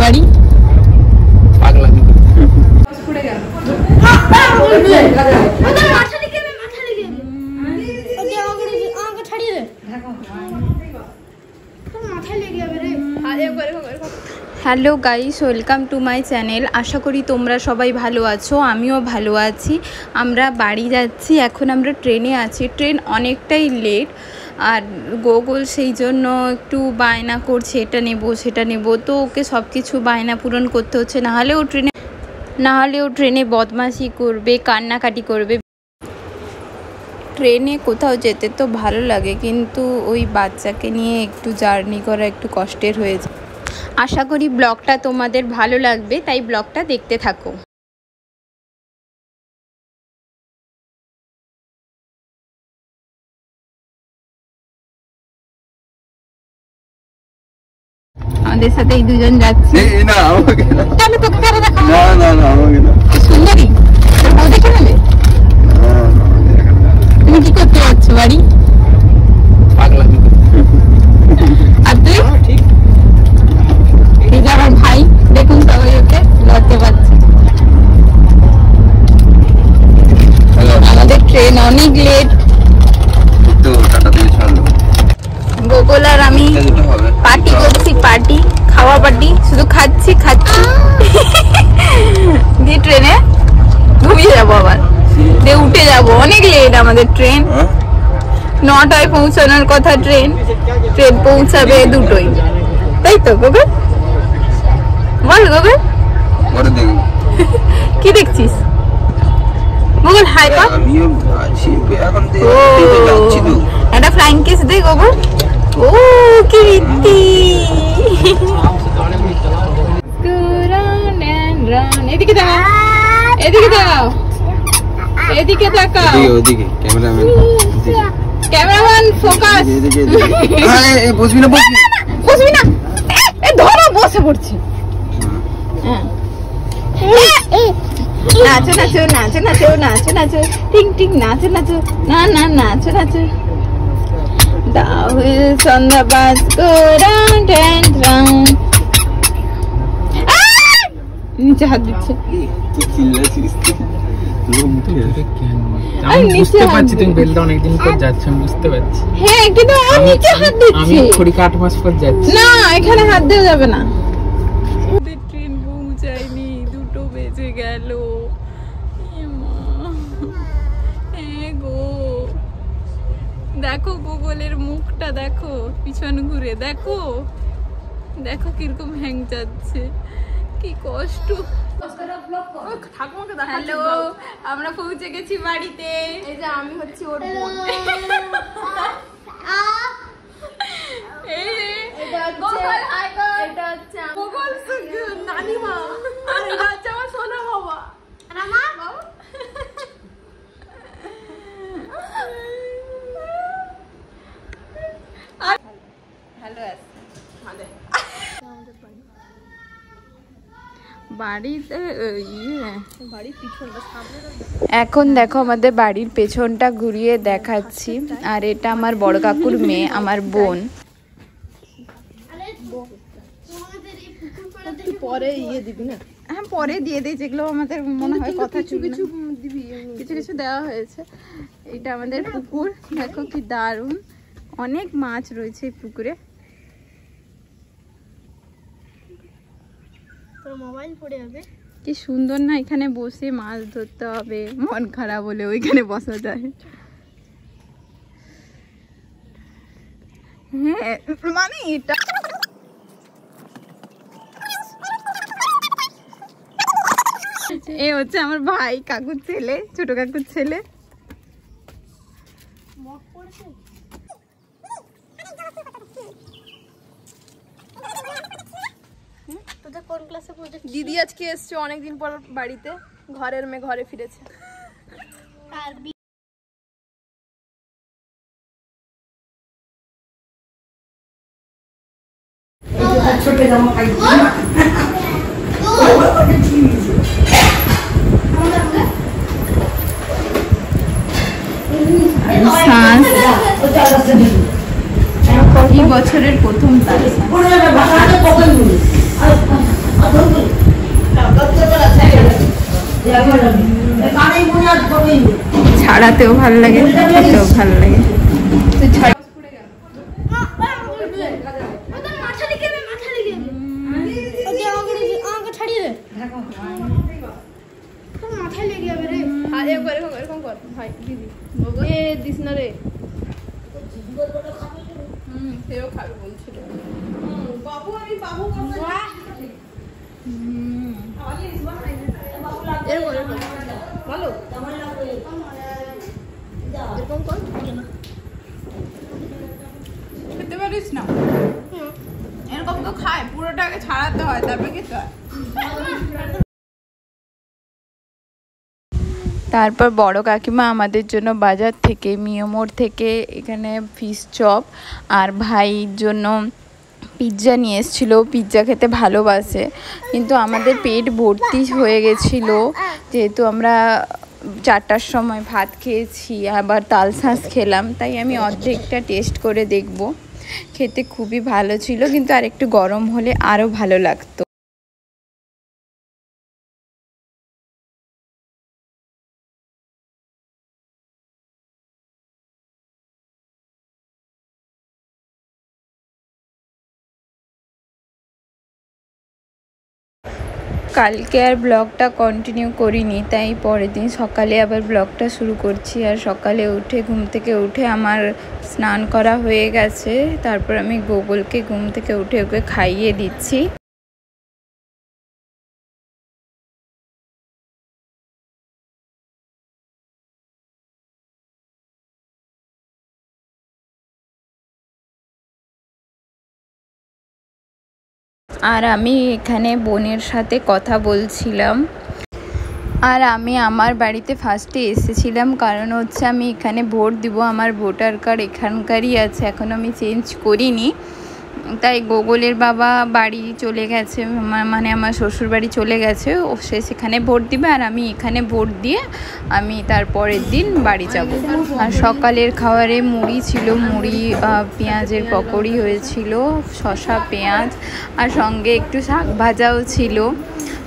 বাড়ি? Hello guys, welcome to my channel. আশা করি তোমরা সবাই ভালো আছো, আমিও ভালো আছি। আমরা বাড়ি যাচ্ছি, এখন আমরা ট্রেনে আছি। ট্রেন অনেকটাই লেট, আর গোগল সেই জন্য একটু বায়না করছে, এটা নেব সেটা নেব। তো ওকে সব কিছু বায়না পূরণ করতে হচ্ছে, নাহলে ও ট্রেনে বদমাশি করবে, কান্নাকাটি করবে। ট্রেনে কোথাও যেতে তো ভালো লাগে, কিন্তু ওই বাচ্চাকে নিয়ে একটু জার্নি করা একটু কষ্টের হয়েছে। আশা করি ব্লগটা তোমাদের ভালো লাগবে, তাই ব্লগটা দেখতে থাকো। আমাদের সাথে এই দুজন যাচ্ছে। সুন্দরী, দেখে নেবে। তুমি কি করতে যাচ্ছ বাড়ি? আর তুই? এই যে আমার ভাই, দেখুন সবাই ওকে লড়তে পারছে। আমাদের ট্রেন অনেক লেট। গোগল আর আমি পার্টি করছি, খাওয়া পার্টি, শুধু খাচ্ছি দিয়ে ট্রেনে ঘুমিয়ে যাবো, আবার দিয়ে উঠে যাবো। অনেক লেট আমাদের ট্রেন, 9টায় পৌঁছানোর কথা। ট্রেন পৌঁছাবে 2টোয়, তাই তো গোগল? বল গোগল, কি দেখছিস? গোগল হাই কর, একটা ফ্লাইং কিস দে গোগল। ও কীর্তি, এদিকে দাও, এদিকে তাকাও। Cameraman focus. বসবি না, ধরো, বসে পড়ছে। নাচো টিং টিং, নাচো না নাচো দাও সন্ধ্যা বাজ নিচে হাত দিচ্ছে। বুঝতে পারছি তুমি বেলদা অনেকদিন পর যাচ্ছ, বুঝতে পারছি। হ্যাঁ, কিন্তু নিচে হাত দিচ্ছি। আমি 8 মাস পর যাচ্ছি। না, এখানে হাত দেওয়া যাবে না। ট্রেন পৌঁছায়নি, 2টো বেজে গেল। দেখো গোগলের মুখটা, দেখো পিছন ঘুরে দেখো কিরকম হ্যাং যাচ্ছে, কি কষ্ট। হ্যালো, আমরা পৌঁছে গেছি বাড়িতে। এই যে আমি হচ্ছি ওর বোন। এটা হচ্ছে নানিমা, আর এটা হচ্ছে আমার সোনা বাবা। এখন দেখো আমাদের বাড়ির পেছনটা ঘুরিয়ে দেখাচ্ছি, আর এটা আমার বড় কাকুর মেয়ে, আমার বোন। পরে দিবি না? হ্যাঁ, পরে দিয়ে দিই, যেগুলো আমাদের মনে হয় কথা কিছু দেওয়া হয়েছে। এটা আমাদের পুকুর, দেখো কি দারুণ, অনেক মাছ রয়েছে এই পুকুরে। মোবাইল পড়ে যাবে, কি সুন্দর না, এখানে বসে মাছ ধরতে হবে। মন খারাপ হলে ওইখানে বসা যায়। হ্যাঁ, মানে এটা এ হচ্ছে আমার ভাই, কাকুর ছেলে, ছোট কাকুর ছেলে। দিদি আজকে এসছে অনেকদিন পর বাড়িতে, ঘরের মেয়ে ঘরে ফিরেছে। এই বছরের প্রথম ছাড়াতেও ভালো লাগে, খেতেও ভালো লাগে। খেতে পারিস না, এরকম তো খায়, পুরোটাকে ছাড়াতে হয় তারপরে খেতে হয়। তারপর বড় কাকিমা আমাদের জন্য বাজার থেকে মিয়ামোড় থেকে এখানে ফিশ চপ আর ভাইয়ের জন্য পিৎজা নিয়ে এসেছিলো। পিৎজা খেতে ভালোবাসে, কিন্তু আমাদের পেট ভর্তি হয়ে গেছিলো যেহেতু আমরা 4টার সময় ভাত খেয়েছি, আবার তাল শাঁস খেলাম, তাই আমি অর্ধেকটা টেস্ট করে দেখব। খেতে খুবই ভালো ছিল, কিন্তু আর একটু গরম হলে আরও ভালো লাগতো। কালকে আর ব্লগটা কন্টিনিউ করিনি, তাই পরের দিন সকালে আবার ব্লগটা শুরু করছি। আর সকালে উঠে ঘুম থেকে উঠে আমার স্নান করা হয়ে গেছে, তারপর আমি গোগলকে ঘুম থেকে উঠে ওকে খাইয়ে দিচ্ছি। আর আমি এখানে বোনের সাথে কথা বলছিলাম। আর আমি আমার বাড়িতে ফার্স্টে এসেছিলাম কারণ হচ্ছে আমি এখানে ভোট দিব, আমার ভোটার কার্ড এখানকারই আছে, এখনও আমি চেঞ্জ করিনি। তাই গোগলের বাবা বাড়ি চলে গেছে, মানে আমার শ্বশুর বাড়ি চলে গেছে, ও সে সেখানে ভোট দিবে আর আমি এখানে ভোট দিয়ে আমি তারপরের দিন বাড়ি যাব। আর সকালের খাবারে মুড়ি ছিল, মুড়ি পেঁয়াজের পকোড়ি হয়েছিল, শসা পেঁয়াজ, আর সঙ্গে একটু শাক ভাজাও ছিল।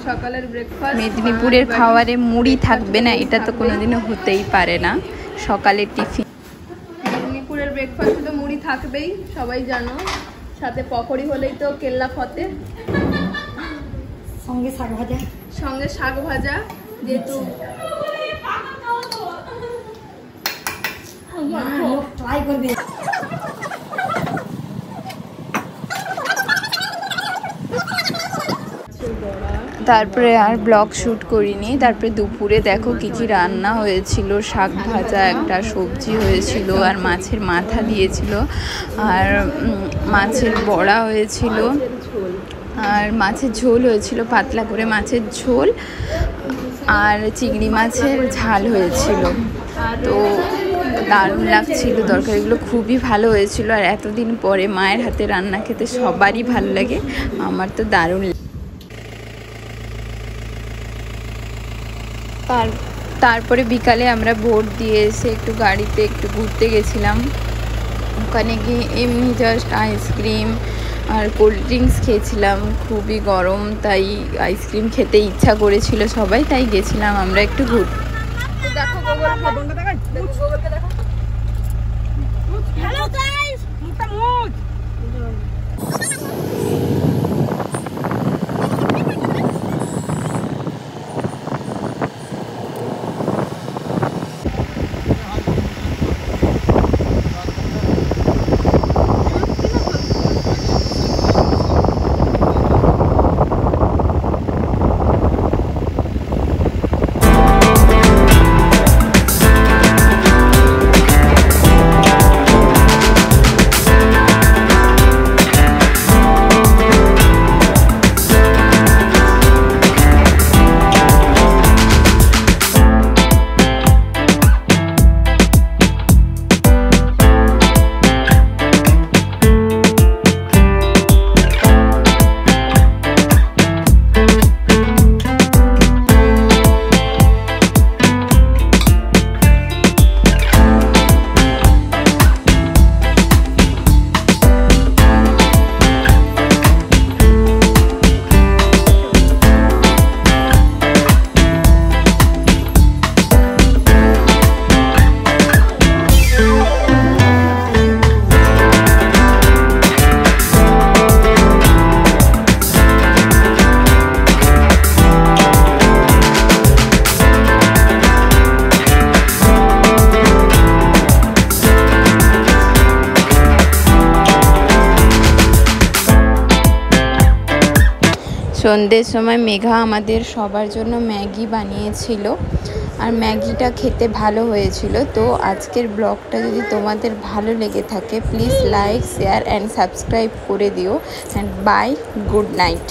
সকালের ব্রেকফাস্ট, মেদিনীপুরের খাবারে মুড়ি থাকবে না এটা তো কোনোদিনও হতেই পারে না। সকালের টিফিন, মেদিনীপুরের ব্রেকফাস্টে তো মুড়ি থাকবেই, সবাই জানো, সাথে পকোড়ি হলেই তো কেল্লা ফতে, সঙ্গে শাক ভাজা, সঙ্গে শাক ভাজা, যেহেতু ট্রাই করবে। তারপরে আর ব্লগ শ্যুট করিনি। তারপরে দুপুরে দেখো কী কী রান্না হয়েছিল, শাক ভাজা, একটা সবজি হয়েছিল, আর মাছের মাথা দিয়েছিল, আর মাছের বড়া হয়েছিল, আর মাছের ঝোল হয়েছিল, পাতলা করে মাছের ঝোল, আর চিংড়ি মাছের ঝাল হয়েছিল। তো দারুণ লাগছিল, তরকারিগুলো খুবই ভালো হয়েছিল। আর এতদিন পরে মায়ের হাতে রান্না খেতে সবারই ভালো লাগে, আমার তো দারুণ। তারপরে বিকালে আমরা ভোট দিয়ে এসে একটু গাড়িতে একটু ঘুরতে গেছিলাম। ওখানে গিয়ে এমনি জাস্ট আইসক্রিম আর কোল্ড ড্রিঙ্কস খেয়েছিলাম, খুবই গরম, তাই আইসক্রিম খেতে ইচ্ছা করেছিল সবাই, তাই গেছিলাম আমরা একটু ঘুরতে। দেখো গোগলকে দেখো, হ্যালো গাইস, মুখটা মুখ। সন্ধ্যের সময় মেঘা আমাদের সবার জন্য ম্যাগি বানিয়েছিল আর ম্যাগিটা খেতে ভালো হয়েছিল। তো আজকের ব্লগটা যদি তোমাদের ভালো লেগে থাকে please like share and subscribe করে দিও। And bye, good night.